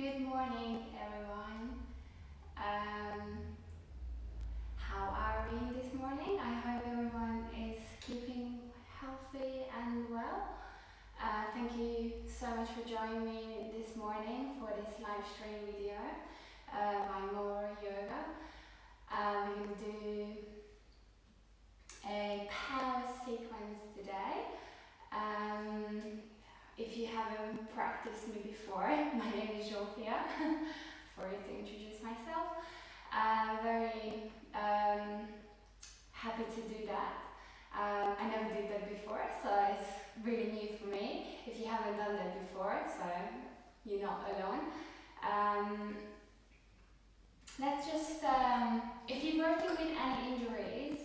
Good morning, everyone. How are we this morning? I hope everyone is keeping healthy and well. Thank you so much for joining me this morning for this live stream video by More Yoga. We're going to do a power sequence today. If you haven't practiced me before, my name is Zsofia, for you to introduce myself. Very happy to do that. I never did that before, so it's really new for me. If you haven't done that before, so you're not alone. Let's just, if you're working with any injuries,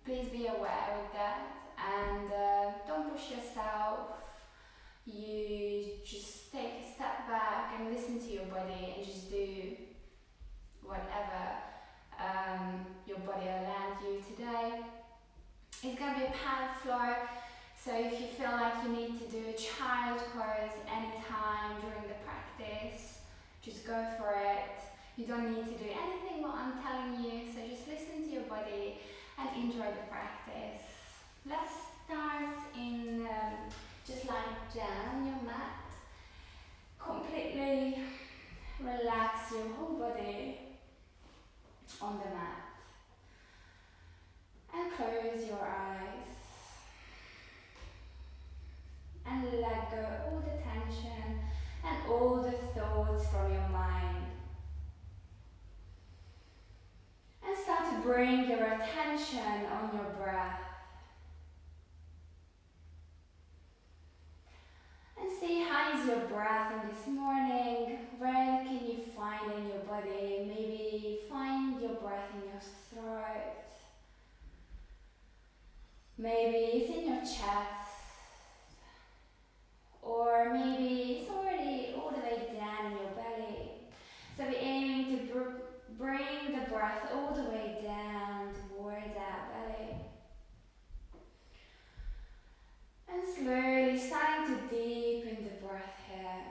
please be aware with that. And don't push yourself. You just take a step back and listen to your body and just do whatever your body allows you today. It's going to be a power floor, so if you feel like you need to do a child pose anytime during the practice, just go for it. You don't need to do anything what I'm telling you, so just listen to your body and enjoy the practice. Let's start in just lie down your mat. Completely relax your whole body on the mat. And close your eyes. And let go all the tension and all the thoughts from your mind. And start to bring your attention on your breath. And see how is your breath in this morning. Where can you find in your body? Maybe find your breath in your throat. Maybe it's in your chest. Or maybe it's already all the way down in your belly. So we're aiming to bring the breath all the way down towards our belly. And slowly starting to deepen the breath here.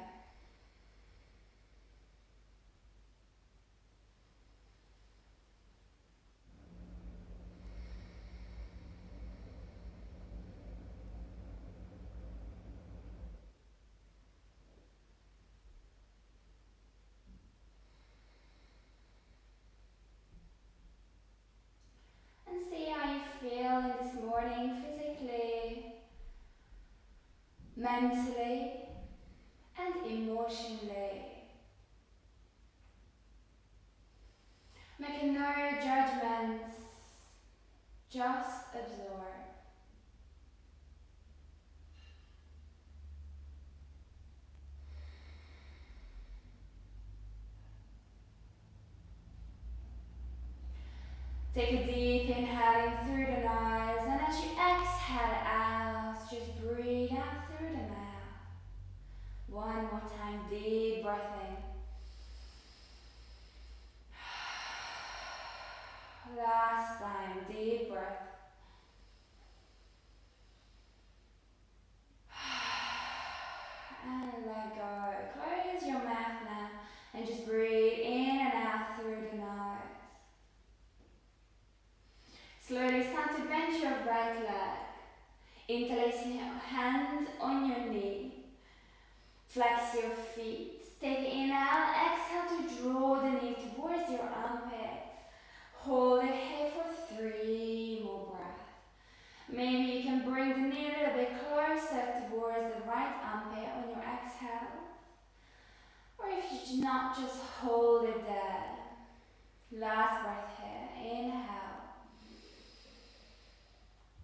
And see how you feel in this morning physically, mentally, and emotionally. Making no judgments, just absorb. Take a deep inhale in through the nose, and as you exhale out, just breathe out through the mouth. One more time, deep breath in. Last time, deep breath. And let go. Close your mouth now and just breathe in and out through the nose. Slowly start to bend your right leg. Interlacing your hand on your knee. Flex your feet. Take an inhale, exhale to draw the knee towards your armpit. Hold it here for 3 more breaths. Maybe you can bring the knee a little bit closer towards the right armpit on your exhale. Or if you do not, just hold it there. Last breath here. Inhale.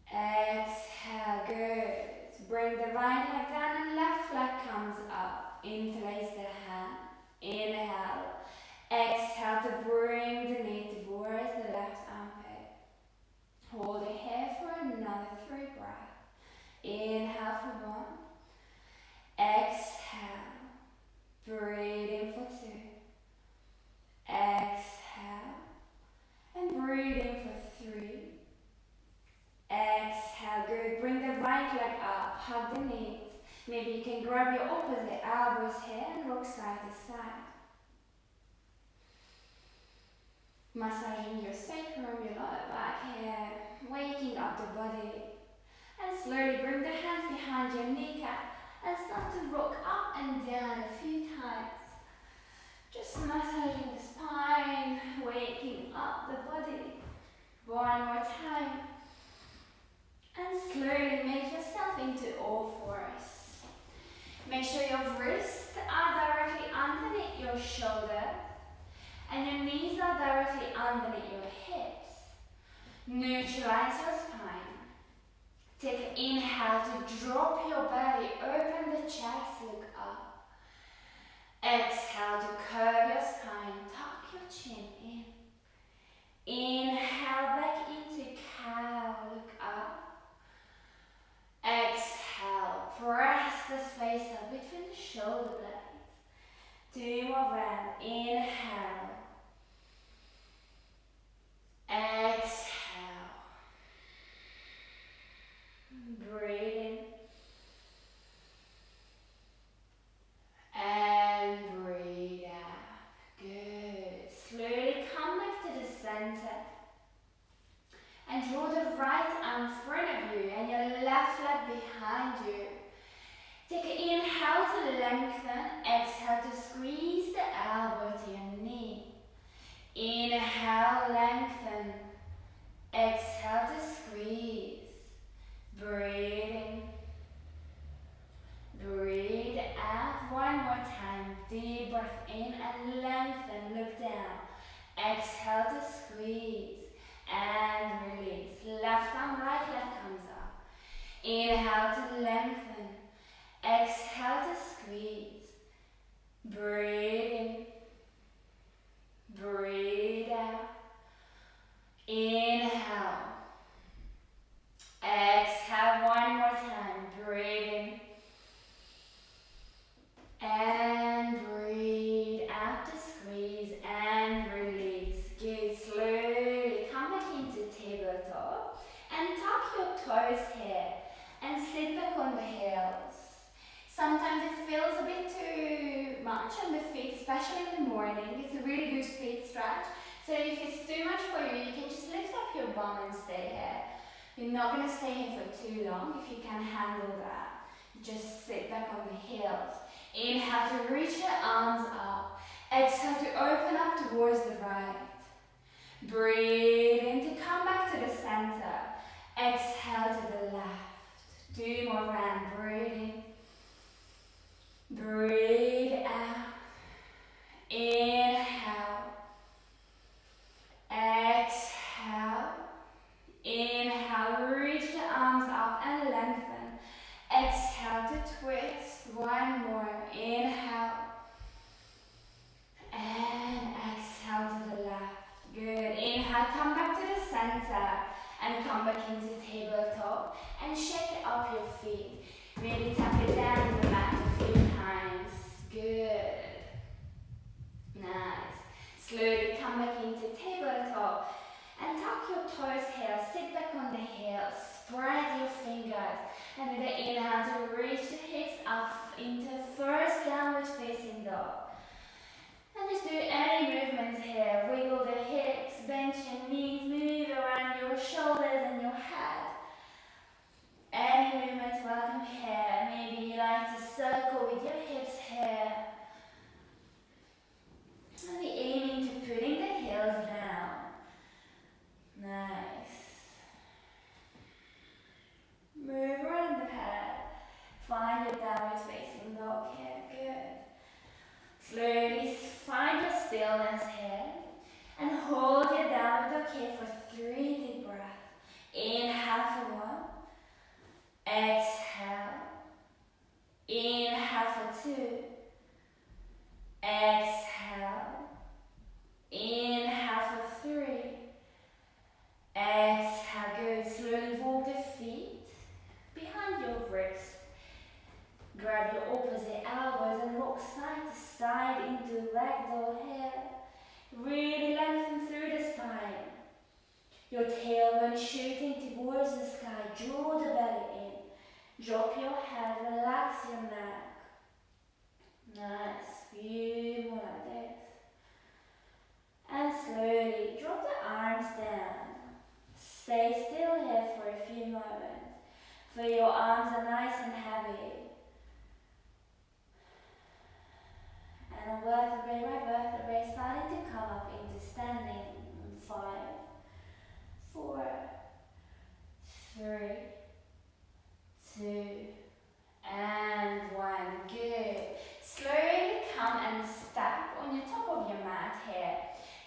Exhale, good. Bring the right leg down and left leg comes up. Interlace the hand. Inhale. Exhale to bring the knee towards the left armpit. Hold it here for another 3 breaths. Inhale for 1. Exhale. Breathe in for 2. Exhale. And breathe in for 3. Exhale, good. Bring the right leg up, hug the knees. Maybe you can grab your opposite elbows here and rock side to side. Massaging your sacrum, your lower back here, waking up the body. And slowly bring the hands behind your kneecap and start to rock up and down a few times. Just massaging the spine, waking up the body. One more time. And slowly make yourself into all fours. Make sure your wrists are directly underneath your shoulder and your knees are directly underneath your hips. Neutralize your spine. Take an inhale to drop your belly, open the chest, look up. Exhale to curve your spine, tuck your chin in. Inhale back into cow, look up. Exhale, press the space up between the shoulder blades. 2 more rounds. Inhale. Exhale. Breathe in. And breathe out. Good. Slowly come back to the center. And draw the right arm in front of you and your left leg behind you. Take an inhale to lengthen, exhale to squeeze the elbow to your knee. Inhale, lengthen, exhale to squeeze. Breathing. Breathe out. One more time. Deep breath in and lengthen, look down. Exhale to squeeze. And release. Left arm, right leg comes up. Inhale to lengthen. Exhale to squeeze. Breathe in. Breathe out. Inhale. Exhale one more time. Breathe in. And breathe out to squeeze and release. Good. Slowly come back into tabletop and tuck your toes here and sit back on the heels. Sometimes it feels a bit too much on the feet, especially in the morning. It's a really good feet stretch. So if it's too much for you, you can just lift up your bum and stay here. You're not going to stay here for too long if you can handle that. Just sit back on the heels. Inhale to reach the arms up. Exhale to open up towards the right. Breathe in to come back to the center. Exhale to the left. 2 more rounds. Breathe in. Breathe out. Inhale. Exhale. Inhale. Reach the arms up and lengthen. Exhale to twist. 1 more. Inhale. And exhale to the left. Good. Inhale, come back to the center and come back into tabletop and shake up your feet. Really tap it down on the mat a few times. Good. Nice. Slowly come back into tabletop and tuck your toes here. Sit back on the heels. Spread your fingers. And with the inhale to reach the hips up into first downward facing dog. And just do any movements here. Wiggle the hips, bend your knees, move around your shoulders and your head. Any movements welcome here. Maybe you like to circle with your hips here. And be aiming to putting the heels down. Nice. Move around the head. Find your downward facing dog here. Good. Slowly find your stillness here and hold your downward dog here for 3 deep breaths. Inhale for 1. Exhale. Inhale for 2. Exhale. Inhale for 3. Exhale. Good. Slowly walk the feet behind your wrist. Grab your opposite elbows and rock side to side into ragdoll here. Really lengthen through the spine. Your tailbone shooting towards the sky. Draw the belly Drop your head, relax your neck. Nice, few more like this. And slowly drop the arms down. Stay still here for a few moments. Feel your arms are nice and heavy. And vertebrae by vertebrae starting to come up into standing. 5, 4, 3, 2, and 1. Good. Slowly come and step on your top of your mat here.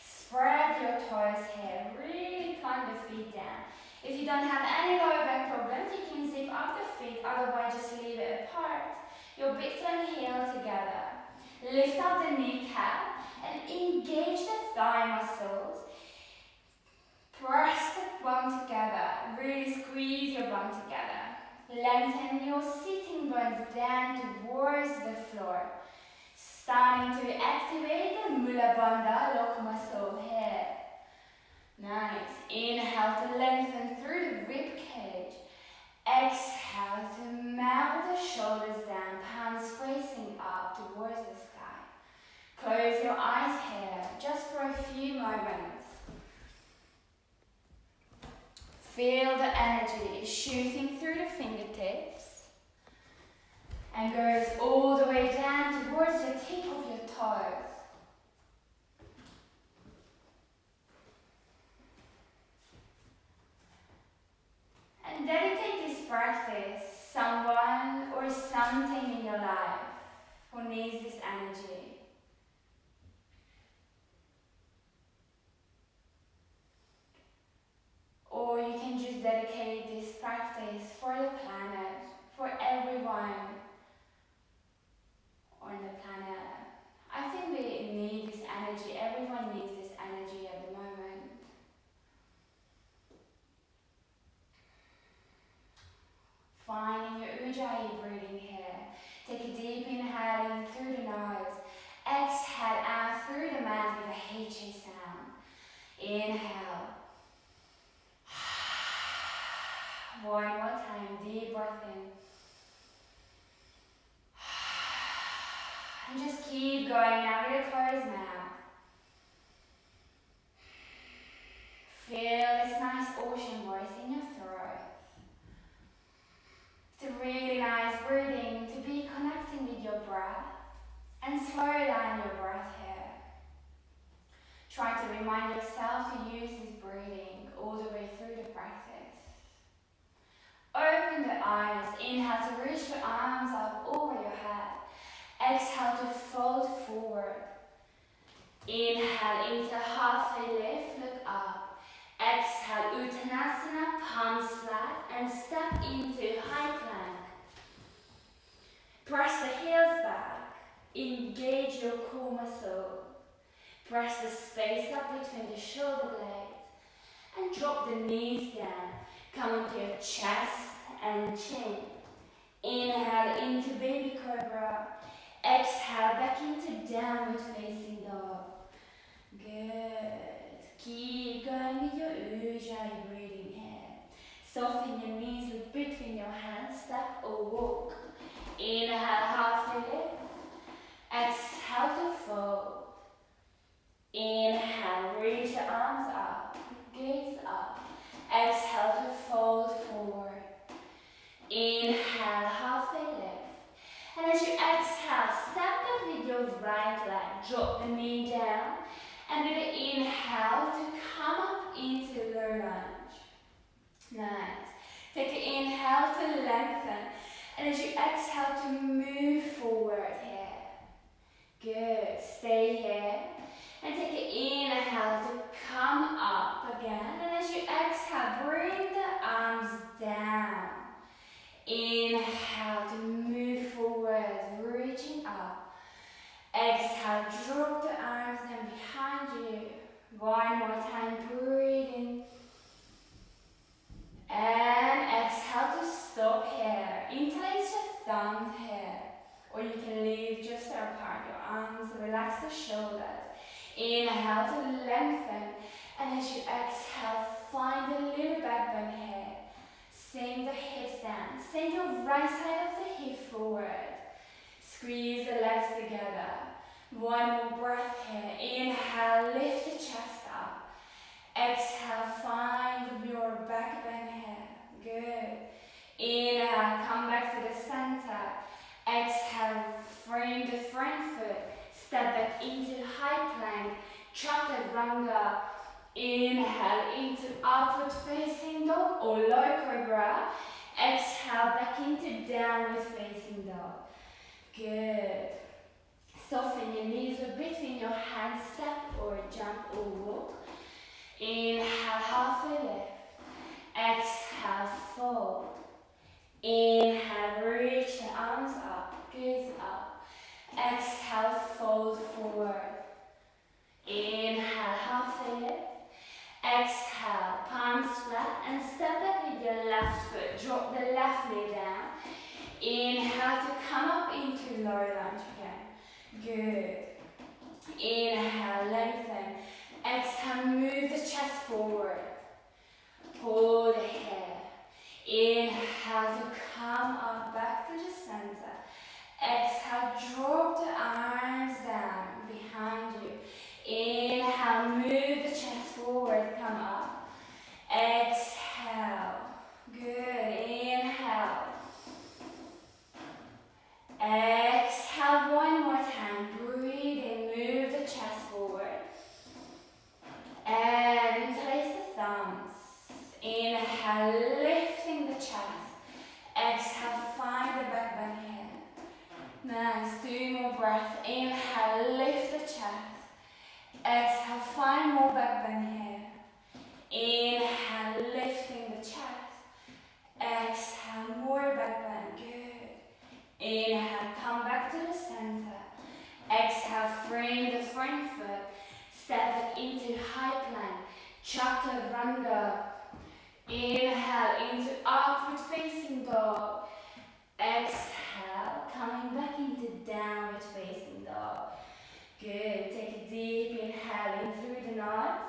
Spread your toes here. Really plant the feet down. If you don't have any lower back problems, you can zip up the feet, otherwise just leave it apart. Your big toe and heel together. Lift up the kneecap and engage the thigh muscles. Press the bum together. Really squeeze your bum together. Lengthen your sitting bones down towards the floor. Starting to activate the Mula Bandha lock muscle here. Nice. Inhale to lengthen through the rib cage. Exhale to melt the shoulders down, palms facing up towards the sky. Close your eyes here, just for a few moments. Feel the energy shooting through the fingertips and goes all the way down towards the tip of your toes. And dedicate this practice someone or something in your life who needs this energy. Or you can just dedicate this practice for the planet, for everyone on the planet. I think we need this energy, everyone needs this energy at the moment. Finding your Ujjayi breathing here. Take a deep inhale in through the nose. Exhale out through the mouth with a HA sound. Inhale. One more time, deep breath in. And just keep going now with a closed mouth. Feel this nice ocean voice in your throat. It's a really nice breathing to be connecting with your breath and slow down your breath here. Try to remind yourself to use this breathing all the way through the practice. Open the eyes. Inhale to reach your arms up over your head. Exhale to fold forward. Inhale into halfway lift, look up. Exhale, Uttanasana, palms flat, and step into high plank. Press the heels back. Engage your core muscle. Press the space up between the shoulder blades. And drop the knees down. Come onto your chest and chin. Inhale into baby cobra. Exhale back into downward facing dog. Good. Keep going with your Ujjayi breathing here. Soften your knees, look between your hands, step or walk. Inhale, halfway lift. Exhale to fold. Inhale, reach your arms up, gaze up. Exhale to fold forward. Inhale, halfway lift. And as you exhale, step up with your right leg. Drop the knee down. And with the inhale to come up into low lunge. Nice. Take an inhale to lengthen. And as you exhale to move forward here. Good. Stay here. And take an inhale to come up again. And as you exhale, bring the arms down. Inhale to move forward, reaching up. Exhale, drop the arms down behind you. One more time, breathe in. And exhale to stop here. Interlace your thumbs here. Or you can leave just apart your arms, relax the shoulders. Inhale to lengthen. And as you exhale, find a little back bend here. Sink the hips down. Send your right side of the hip forward. Squeeze the legs together. One more breath here. Inhale, lift the chest up. Exhale, find your back bend here. Good. Inhale, come back to the center. Exhale, frame the front foot. Step back into high plank. Chaturanga. Inhale into upward facing dog or low cobra. Exhale back into downward facing dog. Good. Soften your knees a bit between your hands, step or jump or walk. Inhale, halfway lift. Exhale, fold. Inhale, reach the arms up, gaze up. Exhale, fold forward. Inhale, halfway lift. Exhale, palms flat and step back with your left foot. Drop the left knee down. Inhale to come up into low lunge again. Good. Inhale, lengthen. Exhale, move the chest forward. Hold it here. Inhale to come up back to the center. Exhale, drop the arms down behind you. Inhale, move the chest forward, come up. Exhale. Good. Inhale. Exhale one more time. Breathe in, move the chest forward. And interlace the thumbs. Inhale, lifting the chest. Exhale, find the back bend here. Nice. 2 more breaths. Inhale, lift the chest. Exhale, find more back bend here. Inhale, lifting the chest. Exhale, more back bend. Good. Inhale, come back to the center. Exhale, frame the front foot. Step back into high plank. Chaturanga. Inhale into upward facing dog. Exhale, coming back into downward facing dog. Good. Take a deep inhale in through the nose.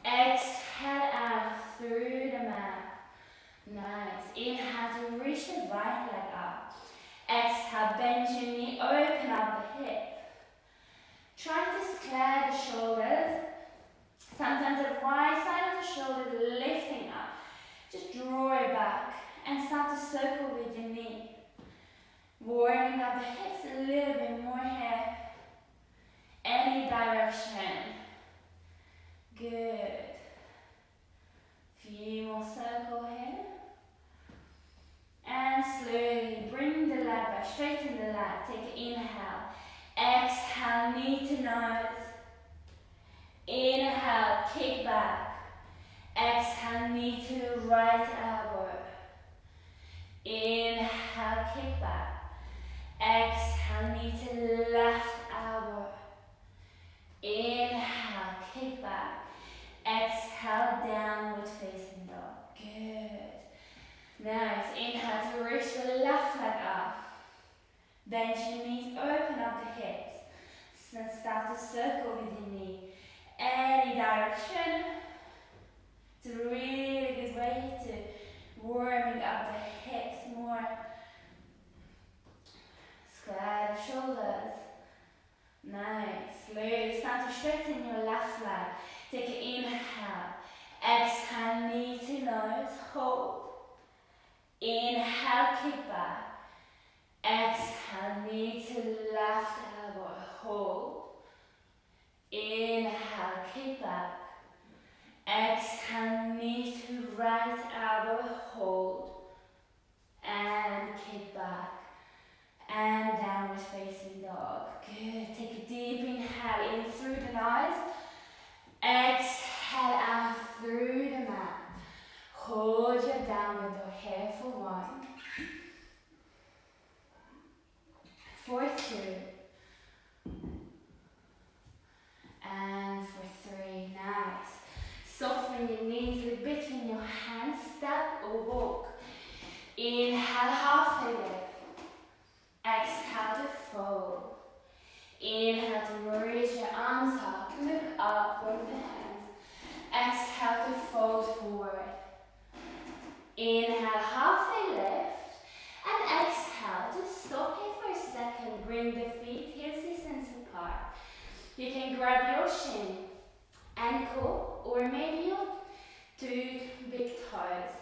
Exhale out through the mouth. Nice. Inhale to reach the right leg up. Exhale, bend your knee, open up the hip. Try to square the shoulders. Sometimes the right side of the shoulder is lifting up. Just draw it back and start to circle with your knee. Warming up the hips a little bit more here. Any direction. Good. Few more circle here. And slowly bring the leg back, straighten the leg. Take an inhale. Exhale, knee to nose. Inhale, kick back. Exhale, knee to right elbow. Inhale, kick back. Exhale, knee to left elbow. Inhale, kick back. Exhale, downward facing dog. Good. Nice. Inhale to reach the left leg up. Bend your knees, open up the hips. Then start to circle with your knee. Any direction. It's a really good way to warming up the hips more. Square the shoulders. Nice. Slowly start to straighten your left leg. Take an inhale. Exhale, knee to nose. Hold. Inhale, kick back. Exhale, knee to left elbow. Hold. Inhale, kick back. Exhale, knee to right elbow. Hold. And kick back. And downward facing dog. Good. Take a deep inhale in through the nose. Exhale out through the mat. Hold your downward dog here for 1. For 2. And for 3. Nice. Soften your knees a bit between your hands. Step or walk. Inhale, halfway lift. Exhale to fold. Inhale to raise your arms up. Look up from the hands. Exhale to fold forward. Inhale, halfway lift. And exhale, just stop here for a second. Bring the feet heels distance apart. You can grab your shin, ankle, or maybe your two big toes.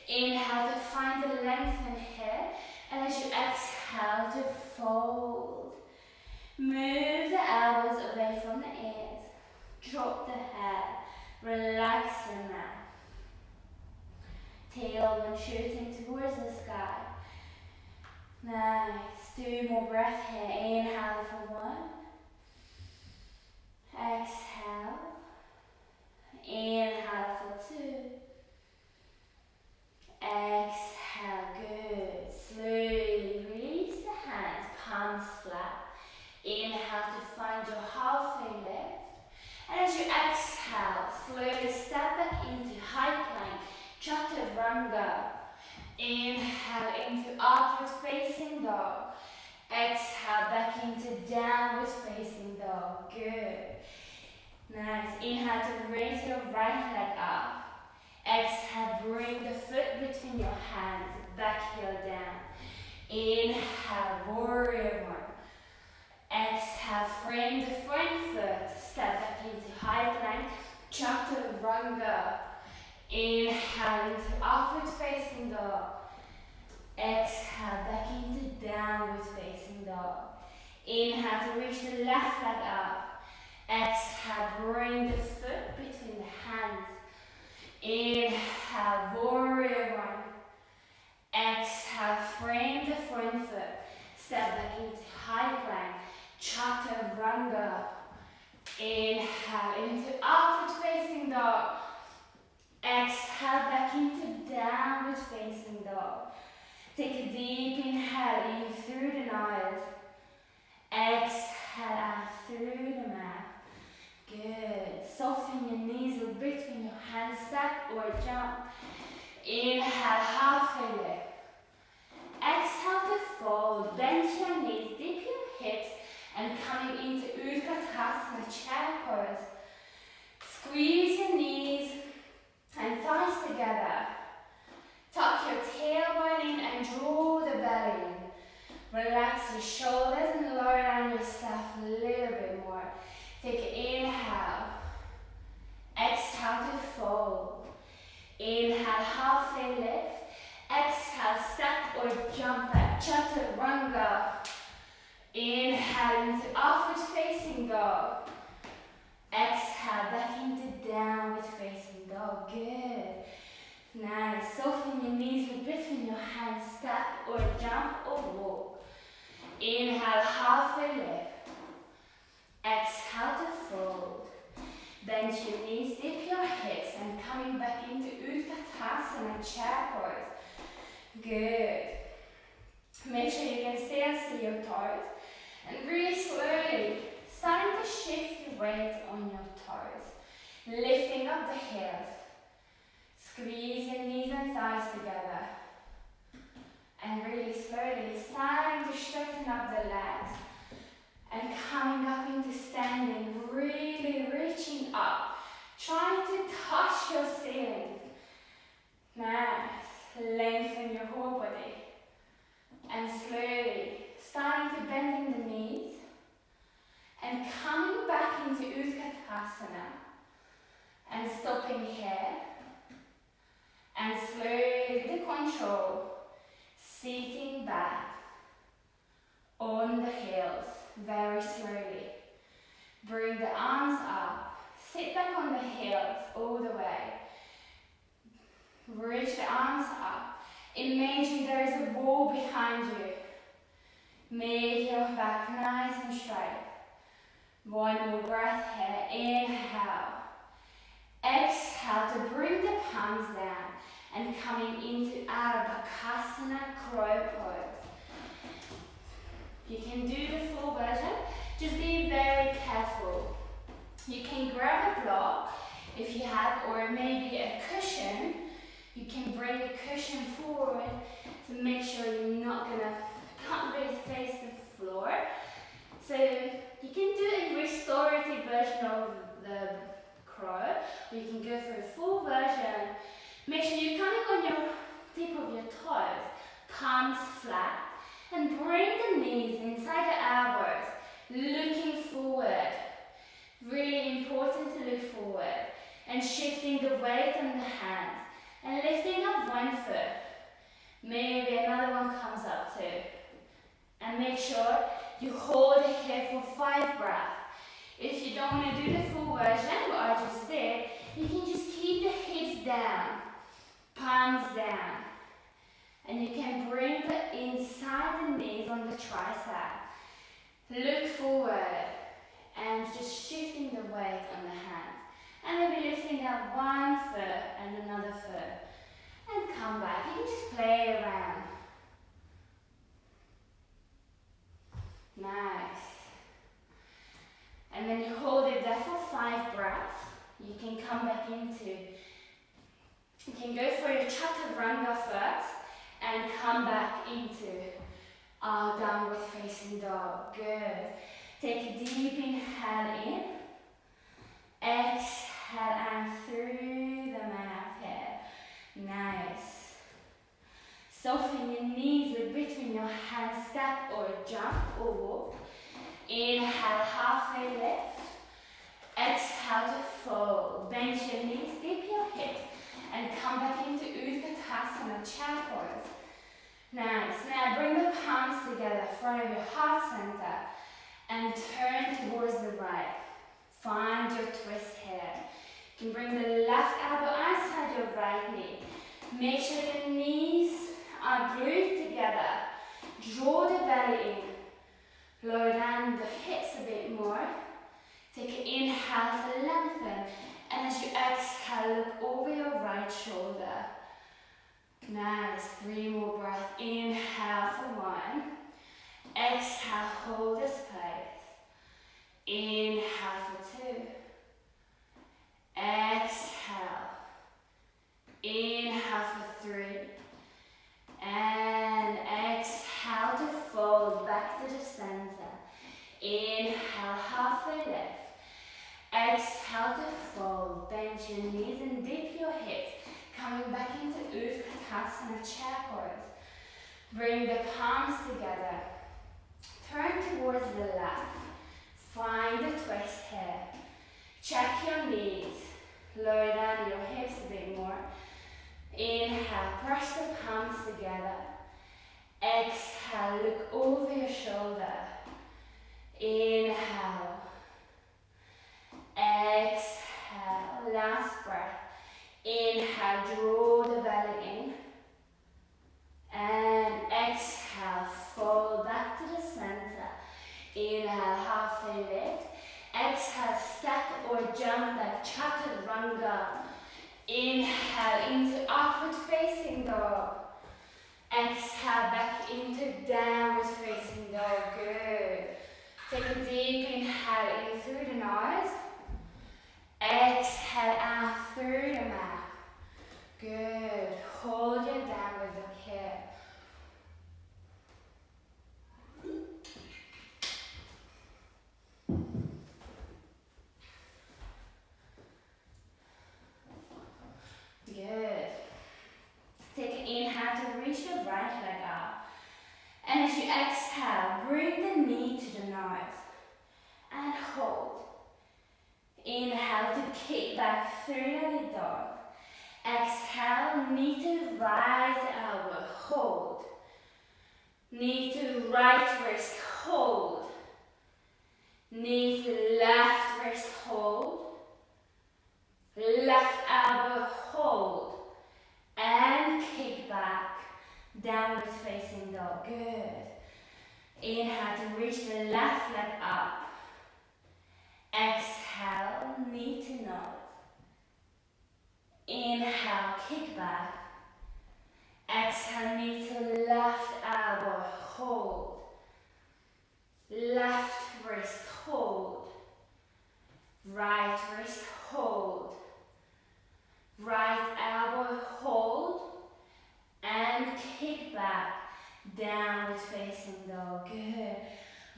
Inhale to find the lengthen here. And as you exhale to fold. Move the elbows away from the ears. Drop the head. Relax your neck. Tailbone shooting towards the sky. Nice. 2 more breaths here. Inhale for 1. Exhale. Inhale for 2. Exhale. Good. Slowly release the hands. Palms flat. Inhale to find your halfway lift. And as you exhale, slowly step back into high plank. Chaturanga. Inhale into upward facing dog. Exhale back into downward facing dog. Good. Nice. Inhale to raise your right leg up. Exhale, bring the foot between your hands. Back heel down. Inhale, warrior 1. Exhale, frame the front foot. Step back into high plank. Chaturanga. Inhale into upward facing dog. Exhale back into downward facing dog. Inhale to reach the left leg up. Exhale, bring the foot between the hands. Inhale, warrior 1. Exhale, frame the front foot. Step back into high plank. Chaturanga. Inhale into upward facing dog. Exhale back into downward facing dog. Take a deep inhale in through the nose. Exhale out through the mouth. Good. Soften your knees a bit between your hands, step or jump. Inhale, halfway lift. Exhale to fold. Bend your knees, dip your hips, and coming into Utkatasana, chair pose. Squeeze your knees and thighs together. Tuck your tailbone in and draw the belly in. Relax your shoulders and lower down yourself a little bit more. Take an inhale. Exhale to fold. Inhale, halfway lift. Exhale, step or jump back. Chaturanga. Inhale into upward facing dog. Exhale back into downward facing dog. Good. Nice. Soften your knees a bit between your hands. Step or jump or walk. Inhale, halfway lift. Exhale to fold. Bend your knees, dip your hips, and coming back into Utkatasana, chair pose. Good. Make sure you can still see your toes. And really slowly, starting to shift your weight on your toes. Lifting up the heels. Squeeze your knees and thighs together. And really slowly, starting to straighten up the legs. And coming up into standing, really reaching up. Trying to touch your ceiling. Nice. Lengthen your whole body. And slowly, starting to bending the knees. And coming back into Utkatasana. And stopping here. And slowly, with control, seating back on the heels, very slowly. Bring the arms up, sit back on the heels all the way. Reach the arms up. Imagine there is a wall behind you. Make your back nice and straight. 1 more breath here. Inhale. Exhale to bring the palms down and coming into Ardha crow pose. You can do the full version, just be very careful. You can grab a block if you have, or maybe a cushion. You can bring the cushion forward to make sure you're not can't really face the floor. So you can do a restorative version of the crow, or you can go for a full version. Make sure you're coming on your palms flat and bring the knees inside the elbows, looking forward. Really important to look forward and shifting the weight on the hands and lifting up one foot. Maybe another one comes up too. And make sure you hold it here for 5 breaths. If you don't want to do the full version, what I just did, you can just keep the hips down, palms down. And you can bring the inside the knees on the tricep. Look forward and just shifting the weight on the hands. And maybe lifting up one foot and another foot. And come back. You can just play around. Nice. And then you hold it there for 5 breaths. You can come back into, you can go for your chaturanga first and come back into our downward facing dog. Good. Take a deep inhale in. Exhale and through the mouth here. Nice. Soften your knees with between your hands, step or jump or walk. Inhale, halfway lift. Exhale to fold. Bend your knees, dip your hips, and come back into Utkatasana, chair pose. Nice. Now bring the palms together in front of your heart center and turn towards the right. Find your twist here. You can bring the left elbow outside your right knee. Make sure your knees are glued together. Draw the belly in. Lower down the hips a bit more. Take an inhale to lengthen. And as you exhale, look over your right shoulder. Nice. 3 more breaths. Inhale for 1. Exhale, hold this place. Inhale for 2. Exhale. Inhale for 3. And exhale to fold back to the center. Inhale, halfway lift. Exhale to fold. Bend your knees and dip your hips. Coming back into Utkatasana, chair pose. Bring the palms together. Turn towards the left. Find the twist here. Check your knees. Lower down your hips a bit more. Inhale, press the palms together. Exhale, look over your shoulder. Inhale. Exhale, last breath. Inhale, draw the belly in. And exhale, fold back to the center. Inhale, halfway lift. Exhale, step or jump like chaturanga. Inhale into upward facing dog. Exhale back into downward facing dog. Good. Take a deep inhale in through the nose. Exhale out through the mouth. Good. Hold your downward dog here. Good. Take an inhale to reach your right leg up. And as you exhale, bring the knee to the nose. And hold. Inhale to kick back, 3-legged dog. Exhale, knee to right elbow, hold. Knee to right wrist, hold. Knee to left wrist, hold. Left elbow, hold. And kick back, downward facing dog. Good. Inhale to reach the left leg up. Exhale, knee to nose. Inhale, kick back. Exhale, knee to left elbow, hold. Left wrist, hold. Right wrist, hold. Right elbow, hold. And kick back, downward facing dog. Good.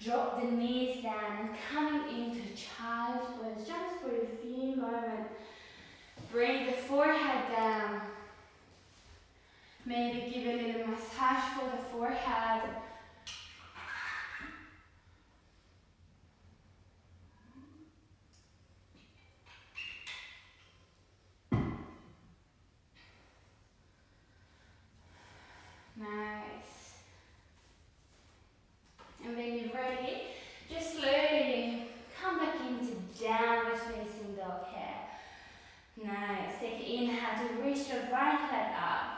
Drop the knees down and coming into child's pose just for a few moments. Bring the forehead down. Maybe give a little massage for the forehead. Nice. And when you're ready, just slowly come back into downward facing dog here. Nice. Take an inhale to reach your right leg up.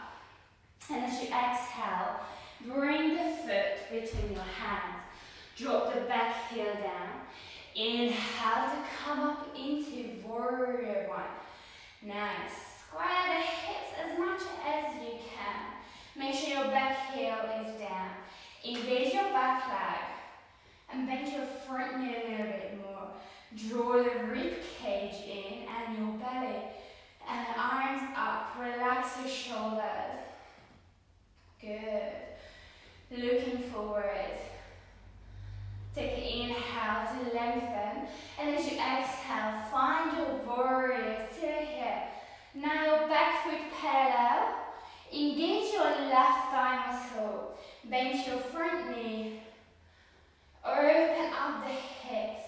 And as you exhale, bring the foot between your hands. Drop the back heel down. Inhale to come up into warrior one. Nice. Square the hips as much as you can. Make sure your back heel is down. Engage your back leg and bend your front knee a little bit more. Draw the rib cage in and your belly. And arms up. Relax your shoulders. Good. Looking forward. Take an inhale to lengthen. And as you exhale, find your warrior two here. Now your back foot parallel. Engage your left thigh muscle. Bend your front knee. Open up the hips.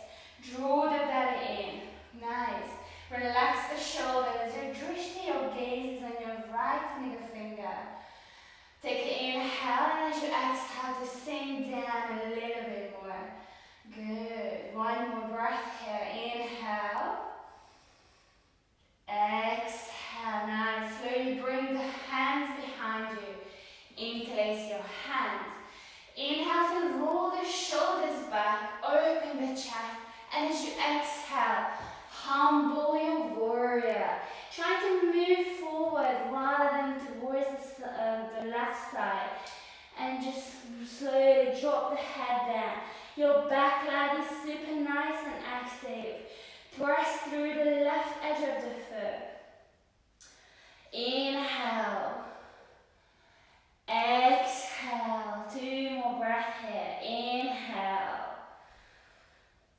Draw the belly in. Nice. Relax the shoulders. Your drishti, your gaze is on your right middle finger. Take an inhale and as you exhale to sink down a little bit more. Good. One more breath here. Inhale. Exhale. Nice. Slowly bring the hands behind you. Interlace your hands. Inhale to roll the shoulders back. Open the chest. And as you exhale, humble your warrior. Try to move forward rather than towards the left side. And just slowly drop the head down. Your back leg is super nice and active. Press through the left edge of the foot. Inhale. Exhale. Two more breaths here. Inhale.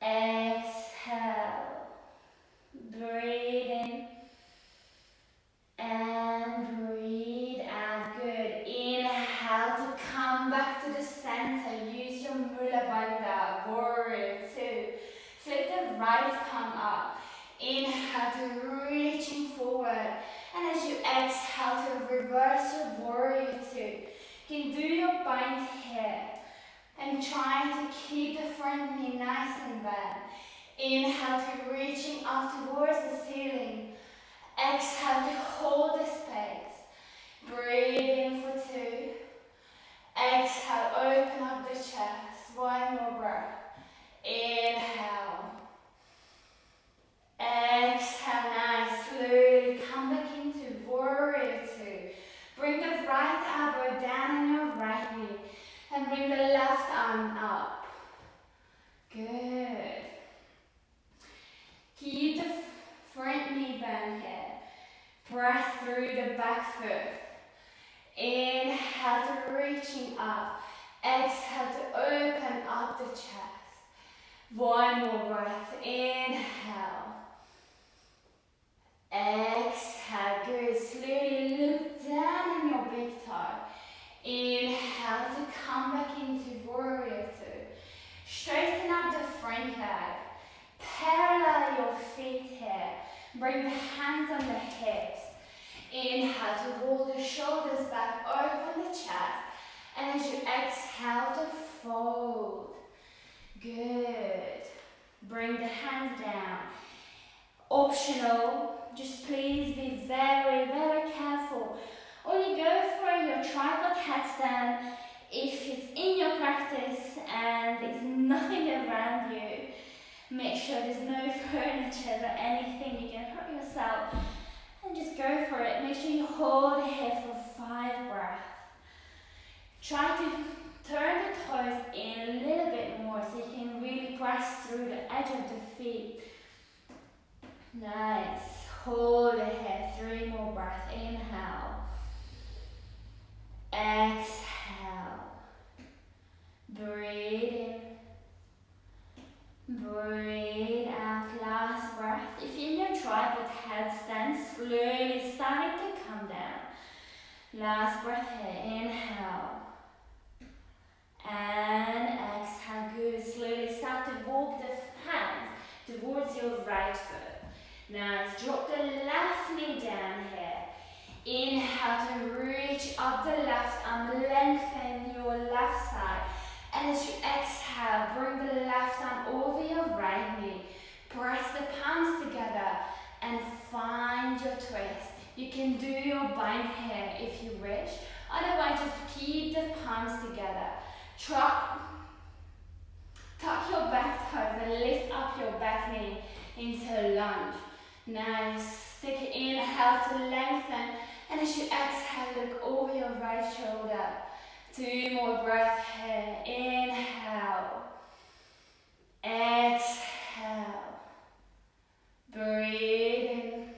Exhale. Breathe in. And breathe out. Good. Inhale to come back to the center. Use your Mula Bandha. Warrior two. Flip the right palm up. Inhale to reaching forward. And as you exhale to reverse your warrior two. You can do your bind here. And try to keep the front knee nice and bent. Inhale to reaching up towards the ceiling. Exhale to hold the space. Breathe in for two. Exhale, open up the chest. One more breath. Inhale. Exhale, nice. Slowly come back into warrior two. Bring the right elbow down on your right knee. And bring the left arm up. Good. Keep the front knee bent here. Breath through the back foot. Inhale to reaching up. Exhale to open up the chest. One more breath. Inhale. Exhale. Good. Slowly look down on your big toe. Inhale to come back into warrior two. Straighten up the front leg. Parallel your feet here. Bring the hands on the hips. Inhale to roll the shoulders back, open the chest. And as you exhale to fold. Good. Bring the hands down. Optional, just please be very, very careful. Only go for your tripod headstand if it's in your practice and there's nothing around you. Make sure there's no furniture or anything, you can hurt yourself. And just go for it. Make sure you hold here for 5 breaths. Try to turn the toes in a little bit more so you can really press through the edge of the feet. Nice. Hold it here. 3 more breaths. Inhale. Exhale. Breathe in. Breathe out. Last breath. If you're in your tripod headstand, slowly starting to come down. Last breath here, inhale. And exhale, good. Slowly start to walk the hands towards your right foot. Nice, drop the left knee down here. Inhale to reach up the left arm, lengthen your left side. And as you exhale, bring the left arm over your right knee. Press the palms together and find your twist. You can do your bind here if you wish. Otherwise, just keep the palms together. Tuck your back toes and lift up your back knee into a lunge. Nice. Take an inhale to lengthen. And as you exhale, look over your right shoulder. 2 more breaths here. Inhale. Exhale. Breathe in.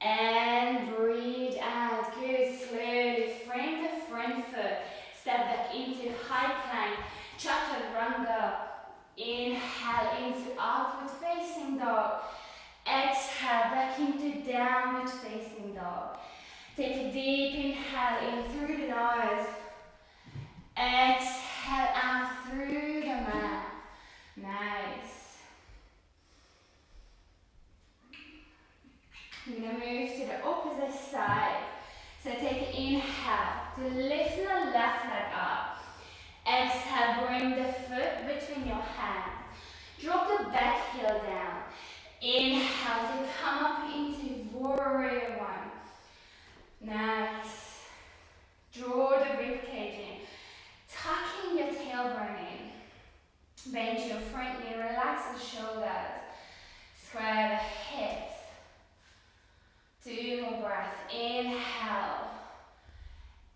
And breathe out. Good. Slowly frame the front foot. Step back into high plank. Chaturanga. Inhale into upward facing dog. Exhale back into downward facing dog. Take a deep inhale in through the nose. Exhale out through the mouth. Nice. I'm going to move to the opposite side. So take an inhale to lift the left leg up. Exhale, bring the foot between your hands. Drop the back heel down. Inhale to come up into warrior one. Nice. Draw the rib cage in. Tucking your tailbone in. Bend your front knee, relax the shoulders. Square the hips. 2 more breaths. Inhale.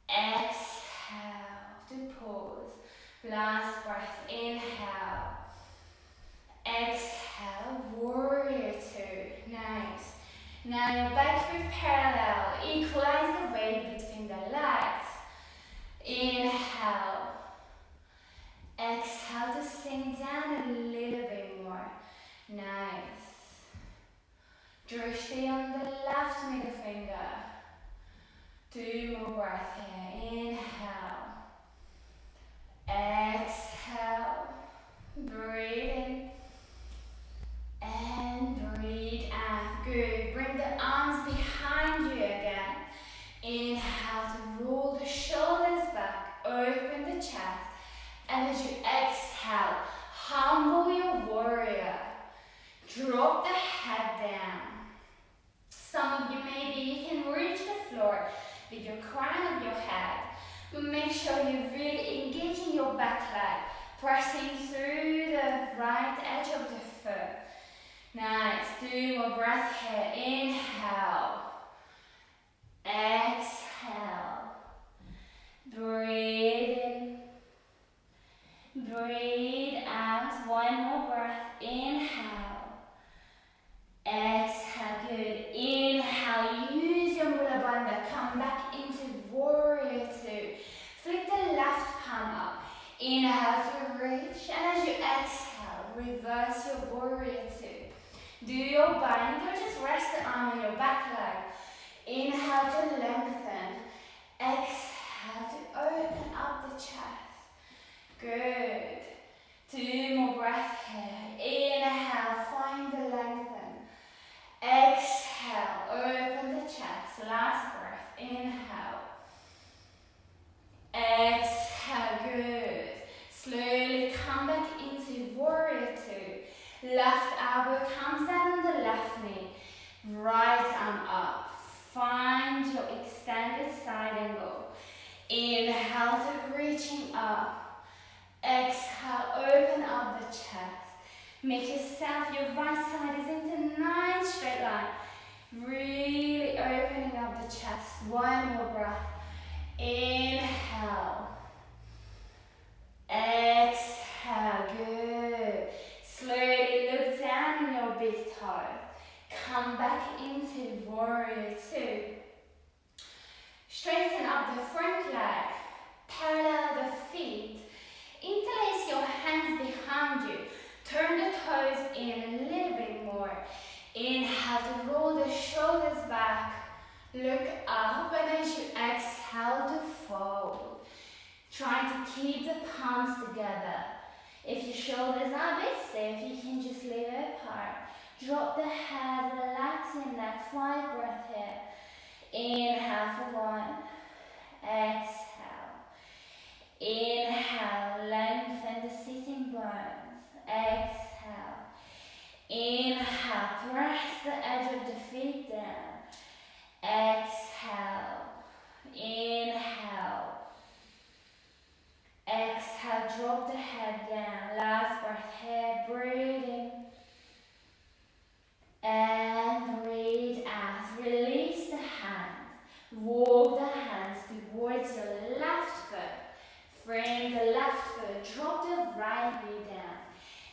Exhale to pause. Last breath. Inhale. Exhale. Warrior 2. Nice. Now your back foot parallel. Equalize the weight between the legs. Inhale. Exhale to sink down a little bit more. Nice. Drishti on the left middle finger. 2 more breaths here. Inhale. Exhale. Breathe in. And breathe out. Good. Bring the arms behind you again. Inhale to roll the shoulders back. Open the chest. And as you exhale, humble your warrior. Drop the head down. Some of you maybe you can reach the floor with your crown of your head. But make sure you're really engaging your back leg, pressing through the right edge of the foot. Nice. 2 more breaths here. Inhale. Exhale. Breathe in. Breathe out. 1 more breath. Inhale. Exhale. Good. Inhale. Use your Mula Bandha. Come back into warrior 2. Flip the left palm up. Inhale to reach. And as you exhale, reverse your warrior 2. Do your bind, or just rest the arm on your back leg. Inhale to lengthen. Exhale to open up the chest. Good. 2 more breaths here. Inhale, find the lengthen. Exhale, open the chest. Last breath. Inhale. Exhale, good. Slowly come back into warrior 2. Left elbow comes down on the left knee. Right arm up. Find your extended side angle. Inhale to reaching up. Exhale, open up the chest. Make yourself, your right side is into 9 straight line. Really opening up the chest. 1 more breath. Inhale. Exhale, good. Slowly look down on your big toe. Come back into warrior 2. Straighten up the front leg. Parallel the feet. Interlace your hands behind you. Turn the toes in a little bit more. Inhale to roll the shoulders back. Look up, and as you exhale to fold, try to keep the palms together. If your shoulders are a bit stiff, you can just leave it apart. Drop the head, relax your neck, 5 breaths here. Inhale for 1, exhale. Inhale, lengthen the sitting bones. Exhale. Inhale, press the edge of the feet down. Exhale. Inhale. Exhale, drop the head down. Last breath here, breathe in. And breathe out. Release the hands. Walk the hands towards your left foot. Frame the left foot. Drop the right knee down.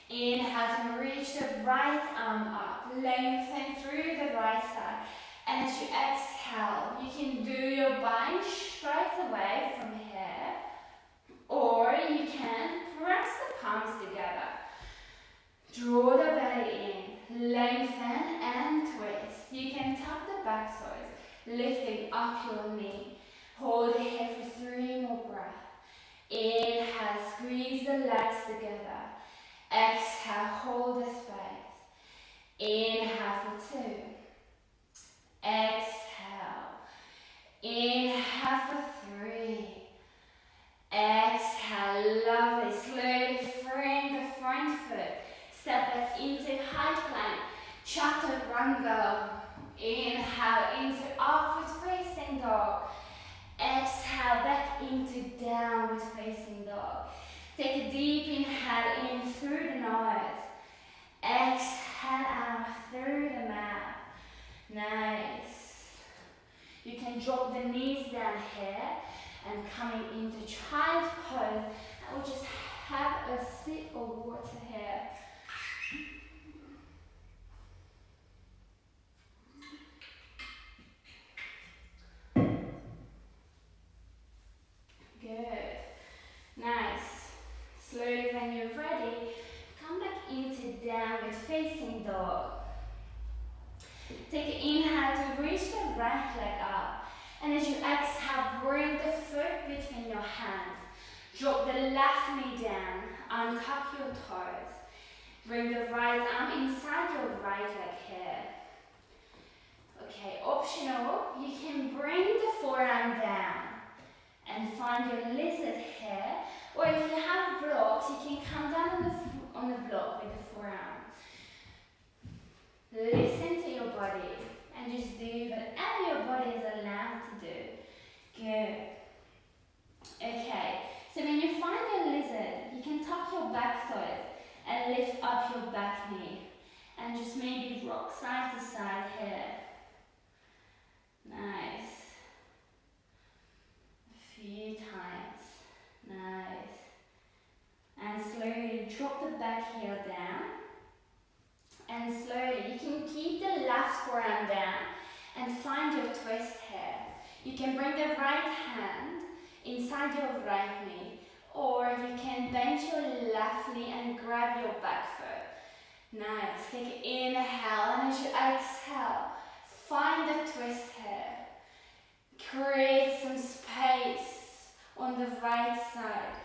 Inhale to reach the right arm up. Lengthen through the right side. And as you exhale, you can do your bind straight away from here. Or you can press the palms together. Draw the belly in, lengthen and twist. You can tuck the back toes, lifting up your knee. Hold it here for 3 more breaths. Inhale, squeeze the legs together. Exhale, hold the space. Inhale for 2. Exhale. Inhale for 3. Exhale, lovely. Slowly frame the front foot. Step back into high plank. Chaturanga. Inhale into upward facing dog. Exhale back into downward facing dog. Take a deep inhale in through the nose. Exhale out through the mouth. Nice. You can drop the knees down here and coming into child's pose. And we'll just have a sip of water here. Good. Nice. Slowly when you're ready, come back into downward facing dog. Take an inhale to reach the right leg up. And as you exhale, bring the foot between your hands. Drop the left knee down. Untuck your toes. Bring the right arm inside your right leg here. Okay, optional, you can bring the forearm down and find your lizard here. Or if you have blocks, you can come down on the block with the forearm. Listen to your body and just do whatever your body is allowed to do. Good. Okay, so when you find your lizard, you can tuck your back toes and lift up your back knee. And just maybe rock side to side here. Nice. A few times. Nice. And slowly drop the back heel down. And slowly, you can keep the left forearm down and find your twist here. You can bring the right hand inside your right knee, or you can bend your left knee and grab your back foot. Nice. Take an inhale, and as you exhale, find the twist here. Create some space on the right side.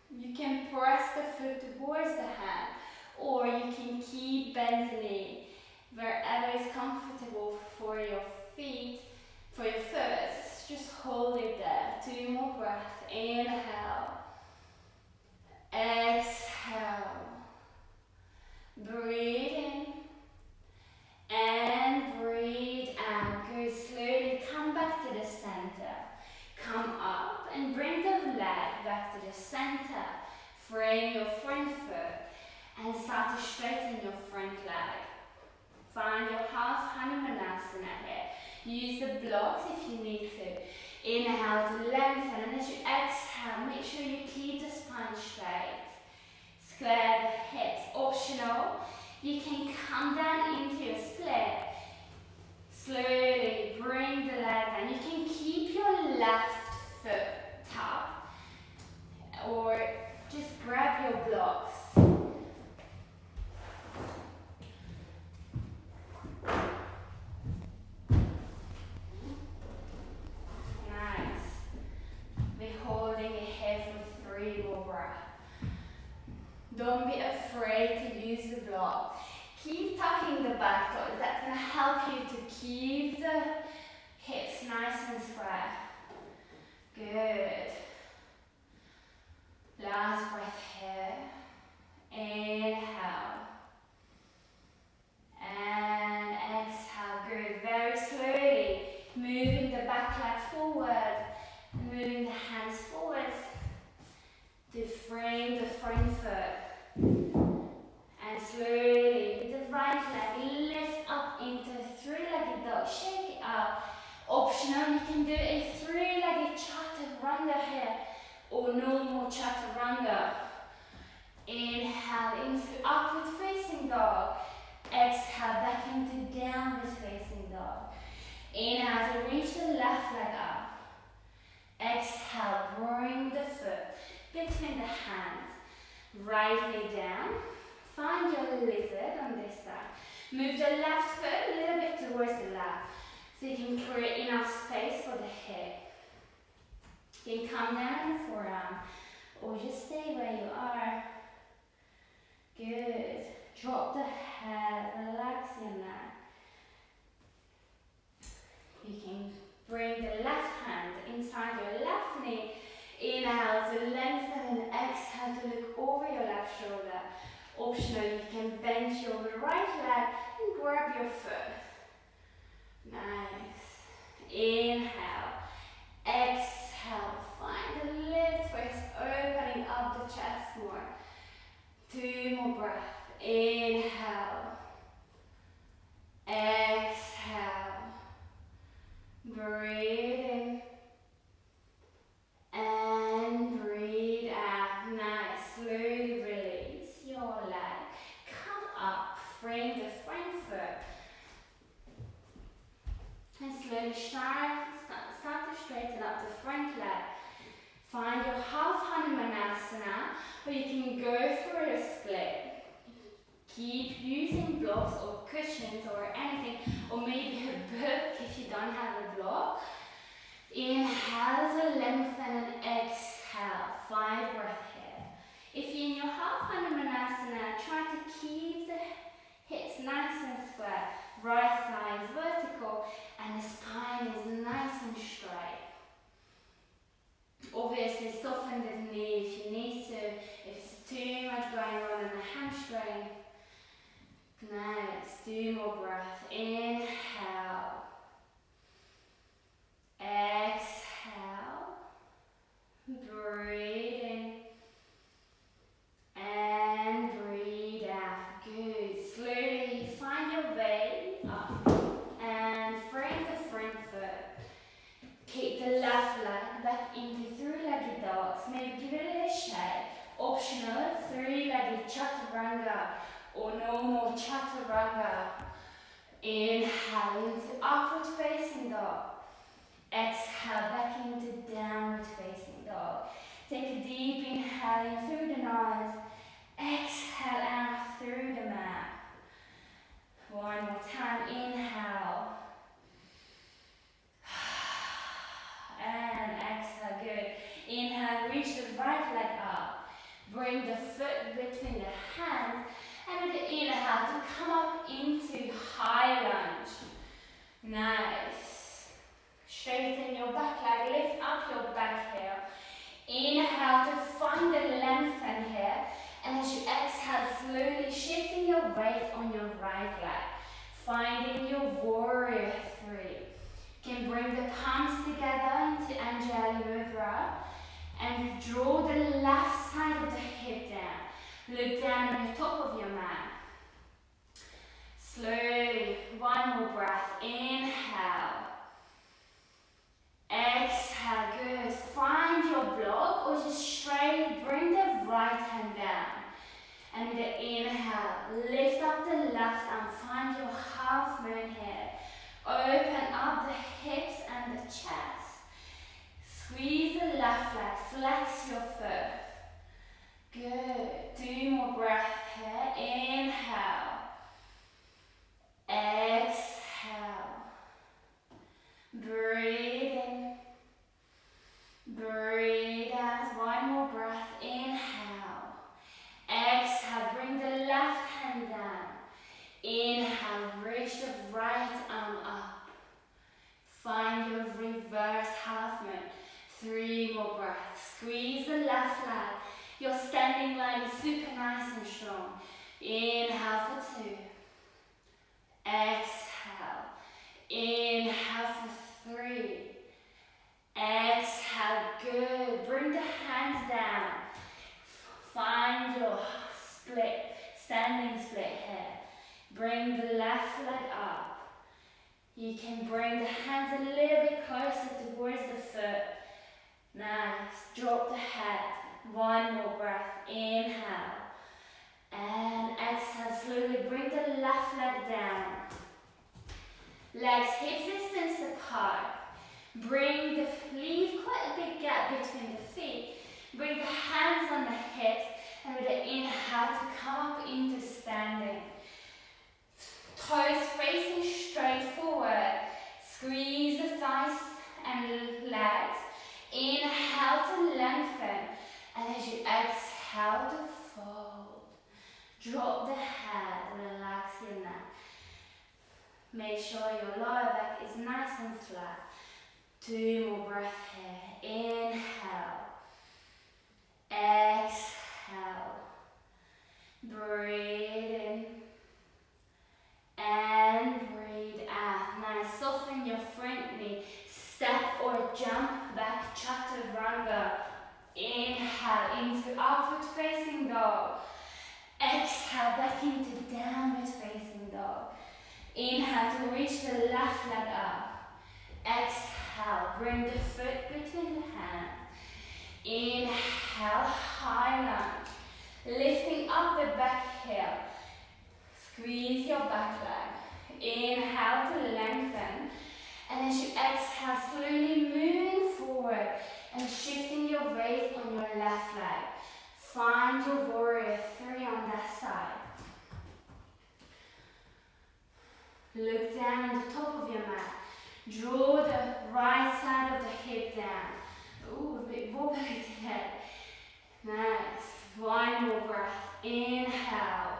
You can press the foot towards the hand, or you can keep bend the knee wherever is comfortable for your feet, for your foot. Just hold it there. 2 more breaths. Inhale. Exhale. Breathe in. And breathe out. Good. Slowly come back to the center. Come up and bring the leg back to the center. Frame your front foot. And start to straighten your front leg. Find your half Hanumanasana here. Use the blocks if you need to. Inhale to lengthen, and as you exhale, make sure you keep the spine straight. Square the hips. Optional, you can come down into your split. Slowly bring the leg down. You can keep your left foot top, or just grab your blocks. Don't be afraid to use the block. Keep tucking the back toes. That's going to help you to keep the hips nice and square. Good. Last breath here. Inhale. And exhale. Good. Very slowly. Moving the back leg forward. Moving the hands forward to frame the front foot. And slowly, with the right leg, lift up into three-legged dog. Shake it out. Optional, you can do a three-legged chaturanga here, or normal chaturanga. Inhale into upward facing dog. Exhale back into downward facing dog. Inhale to reach the left leg up. Exhale, bring the foot between the hands. Right knee down. Find your lizard on this side. Move the left foot a little bit towards the left so you can create enough space for the hip. You can come down on the forearm or just stay where you are. Good. Drop the head, relax your neck. You can bring the left hand inside your left knee. Inhale to lengthen and exhale to look over your left shoulder. Optional, you can bend your right leg and grab your foot. Nice. Inhale. Exhale. Find a little twist, opening up the chest more. 2 more breaths. Inhale. Exhale. Breathe in. And breathe out. Nice. Slowly release your leg. Come up. Frame the front foot. And slowly start to straighten up the front leg. Find your half Hanumanasana, or you can go for a split. Keep using blocks or cushions or anything, or maybe a book if you don't have a block. Inhale to lengthen and exhale. 5 breaths here. If you're in your half Hanumanasana, try to keep the hips nice and square. Right thigh is vertical and the spine is nice and straight. Obviously soften the knee if you need to, if it's too much going on in the hamstring. Nice. 2 more breaths. Inhale. Exhale. Breathe in. And breathe out. Good. Slowly find your way up. And frame the front foot. Kick the left leg back into three-legged dogs. Maybe give it a little shake. Optional, three-legged chaturanga or normal chaturanga. Inhale into upward facing dog. Exhale back into downward facing dog. Take a deep inhale in through the nose. Exhale out through the mouth. 1 more time. Inhale. And exhale. Good. Inhale. Reach the right leg up. Bring the foot between the hands. And with the inhale to come up into high lunge. Nice. Straighten your back leg. Lift up your back heel. Inhale to find the lengthen here. And as you exhale, slowly shifting your weight on your right leg. Finding your warrior 3. You can bring the palms together into Anjali Mudra. And draw the left side of the hip down. Look down on the top of your mat. Slowly, 1 more breath. Inhale. Exhale, good. Find your block or just straight, bring the right hand down. And with the inhale, lift up the left arm, find your half moon here. Open up the hips and the chest. Squeeze the left leg, flex your foot. Good. 2 more breaths here. Inhale. Exhale. Breathe in. Breathe out. 1 more breath. Inhale. Exhale. Inhale for 2. Exhale. Inhale for 3. Exhale. Good. Bring the hands down. Find your split, standing split here. Bring the left leg up. You can bring the hands a little bit closer towards the foot. Nice. Drop the head. One more breath. Inhale. And exhale. Slowly bring the left leg down. Legs hip distance apart. Leave quite a big gap between the feet. Bring the hands on the hips, and with the inhale to come up into standing. Toes facing straight forward. Squeeze the thighs and legs. Inhale to lengthen, and as you exhale to fold. Drop the head, relax your neck. Make sure your lower back is nice and flat. 2 more breaths here. Inhale. Exhale. Breathe in. And breathe out. Nice. Soften your front knee. Step or jump back, chaturanga. Inhale into upward facing dog. Exhale back into downward facing dog. Inhale to reach the left leg up. Exhale, bring the foot between the hands. Inhale, high lunge. Lifting up the back heel. Squeeze your back leg. Inhale to lengthen. And as you exhale, slowly moving forward and shifting your weight on your left leg. Find your warrior 3 on that side. Look down at the top of your mat. Draw the right side of the hip down. Ooh, a bit wobbly today. Nice. 1 more breath. Inhale.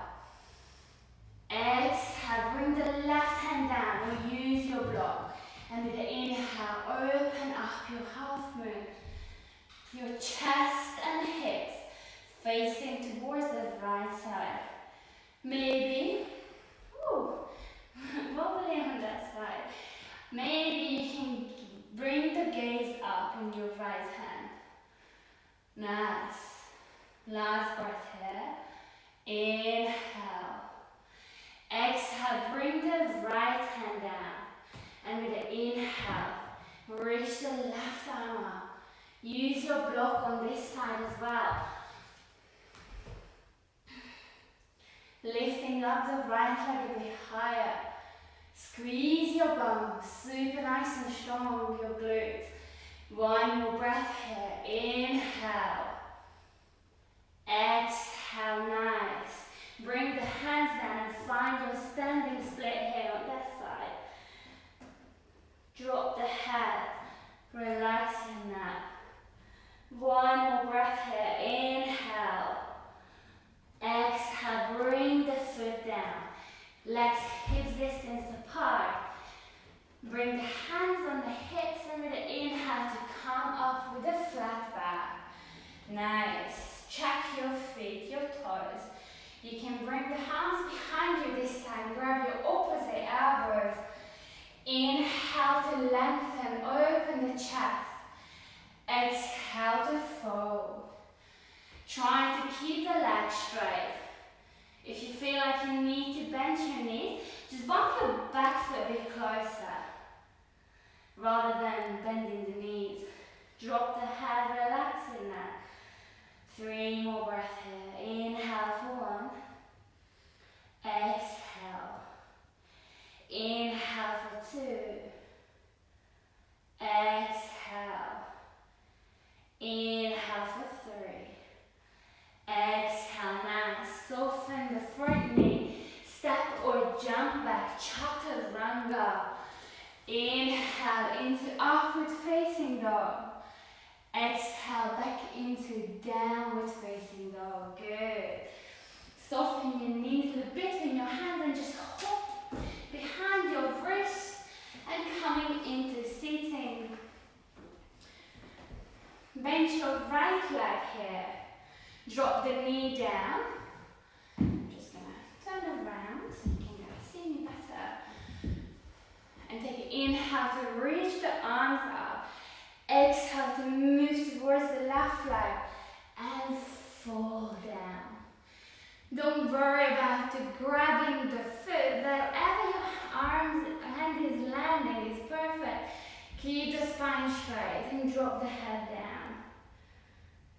Exhale. Bring the left hand down or use your block. And with the inhale, open up your half moon. Your chest and hips facing towards the right side. Maybe, wobbly on that side. Maybe you can bring the gaze up in your right hand. Nice. Last breath here. Inhale. Exhale, bring the right hand down. And with the inhale, reach the left arm up. Use your block on this side as well. Lifting up the right leg a bit higher. Squeeze your bum, super nice and strong with your glutes. 1 more breath here. Inhale. Exhale, nice. Bring the hands down and find your standing split here on that side. Drop the head, relax your neck. 1 more breath here. Inhale. Exhale, bring the foot down. Legs hips distance apart. Bring the hands on the hips and with the inhale to come up with a flat back. Nice. Check your feet, your toes. You can bring the hands behind you this time. Grab your opposite elbows. Inhale to lengthen, open the chest. Exhale to fold. Try to keep the legs straight. If you feel like you need to bend your knees, just bump your back foot a bit closer. Rather than bending the knees. Drop the head, relax in that. 3 more breaths here. Inhale for 1. Exhale. Inhale for 2. Exhale. Inhale for 3. Exhale, nice. Soften the front knee. Step or jump back, chaturanga. Inhale into upward facing dog. Exhale back into downward facing dog. Good. Soften your knees a bit in your hands and just hop behind your wrists and coming into seating. Bend your right leg here. Drop the knee down. Just gonna And take an inhale to reach the arms up. Exhale to move towards the left leg and fall down. Don't worry about grabbing the foot. Wherever your arms hand is landing is perfect. Keep the spine straight and drop the head down.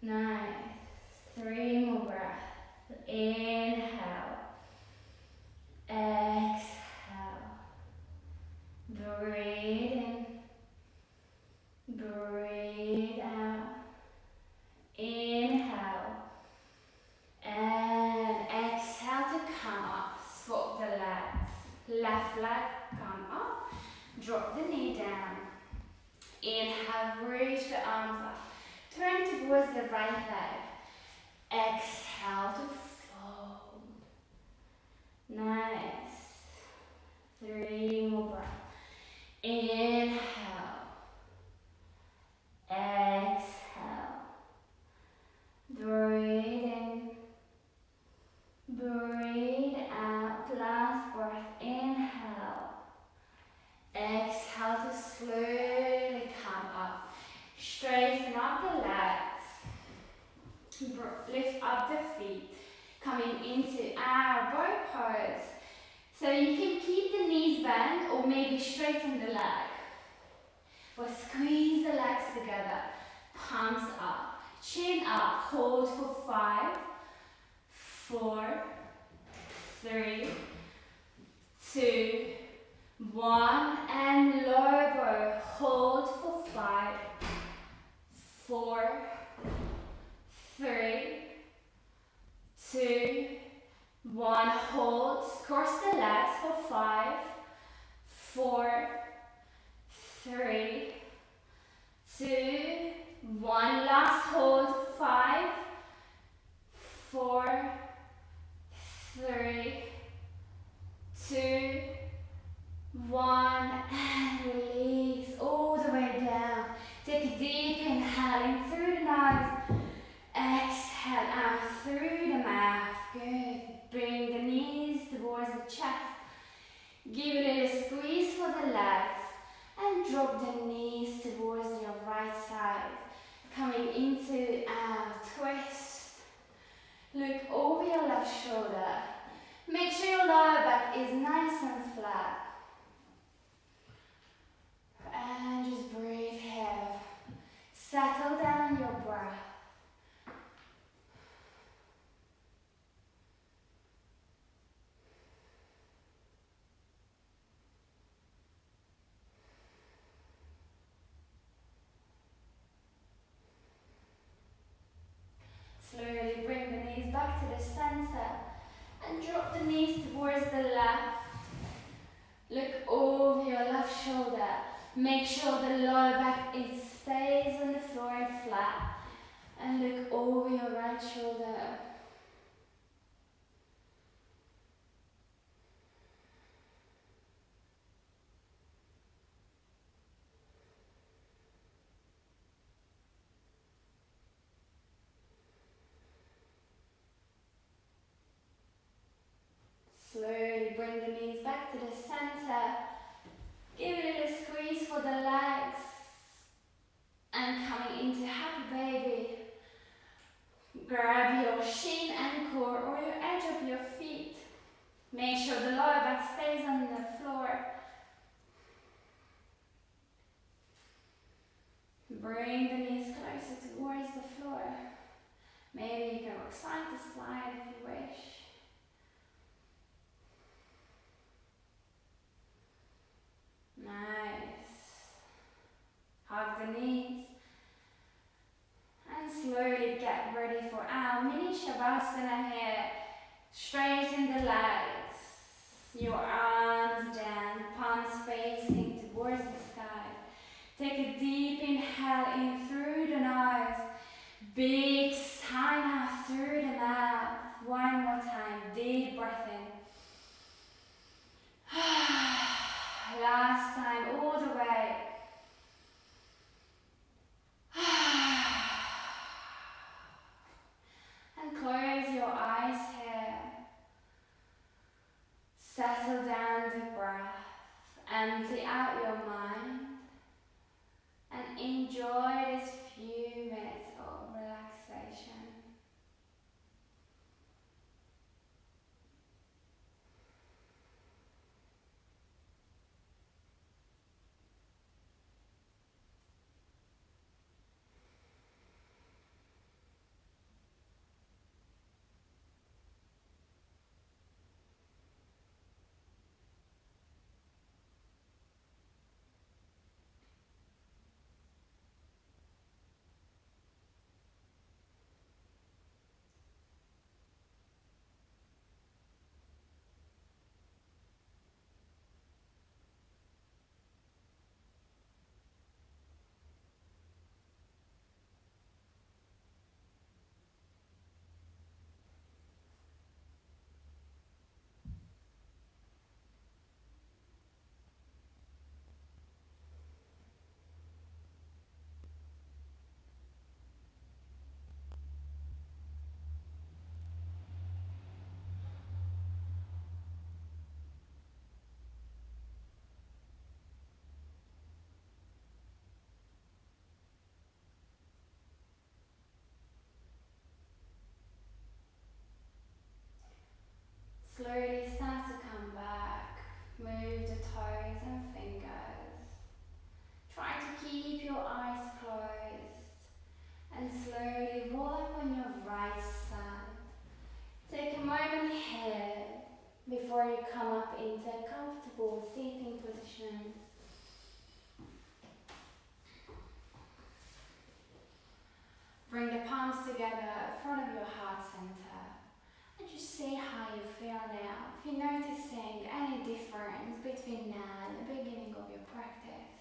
Nice. 3 more breaths. Inhale. Exhale. Breathe in. Breathe out. Inhale. And exhale to come up. Swap the legs. Left leg, come up. Drop the knee down. Inhale, reach the arms up. Turn towards the right leg. Exhale to fold. Nice. 3 more breaths. Inhale. Exhale. Breathe in. Breathe out. Last breath. Inhale. Exhale to slowly come up. Straighten up the legs. Lift up the feet. Coming into our bow pose. So you can keep the knees bent or maybe straighten the leg. Or squeeze the legs together. Palms up. Chin up. Hold for 5, 4, 3, 2, 1. And low bow. Hold for 5, 4, 3, 2, 1. Hold. Cross the legs for 5, 4, 3, 2, 1. Last hold. 5, 4, 3, 2, 1. And release all the way down. Take a deep inhale in through the nose. Exhale out through the mouth. Good. Bring the knees towards the chest. Give a little squeeze for the legs. And drop the knees towards your right side. Coming into our twist. Look over your left shoulder. Make sure your lower back is nice and flat. And just breathe here. Settle down your breath. Slowly bring the knees back to the center and drop the knees towards the left. Look over your left shoulder. Make sure the lower back stays on the floor and flat. And look over your right shoulder. Slowly bring the knees back to the center. Give a little squeeze for the legs. And coming into happy baby. Grab your shin Empty out your mind and enjoy this few minutes of relaxation. Slowly start to come back. Move the toes and fingers. Try to keep your eyes closed and slowly roll up on your right side. Take a moment here before you come up into a comfortable seating position. Bring the palms together in front of your heart center. And just see how you feel now. If you're noticing any difference between now and the beginning of your practice.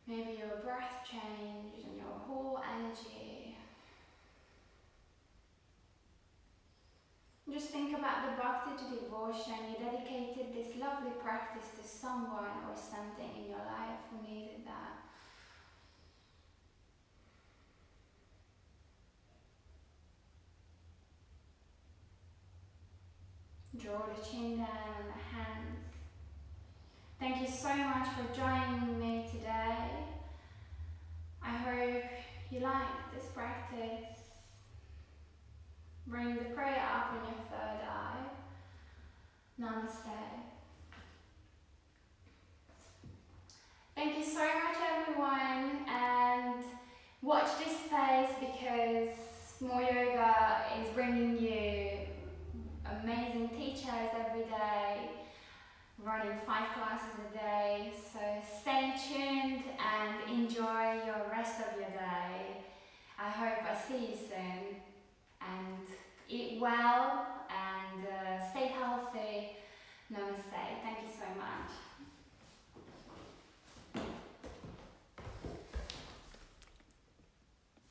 Maybe your breath changed and your whole energy. Just think about the bhakti to devotion. You dedicated this lovely practice to someone or something in your life who needed that. Draw the chin down on the hands. Thank you so much for joining me today. I hope you liked this practice. Bring the prayer up on your third eye. Namaste. Thank you so much everyone, and watch this space because more yoga is bringing you amazing teachers every day, running 5 classes a day, so stay tuned and enjoy your rest of your day. I hope I see you soon, and eat well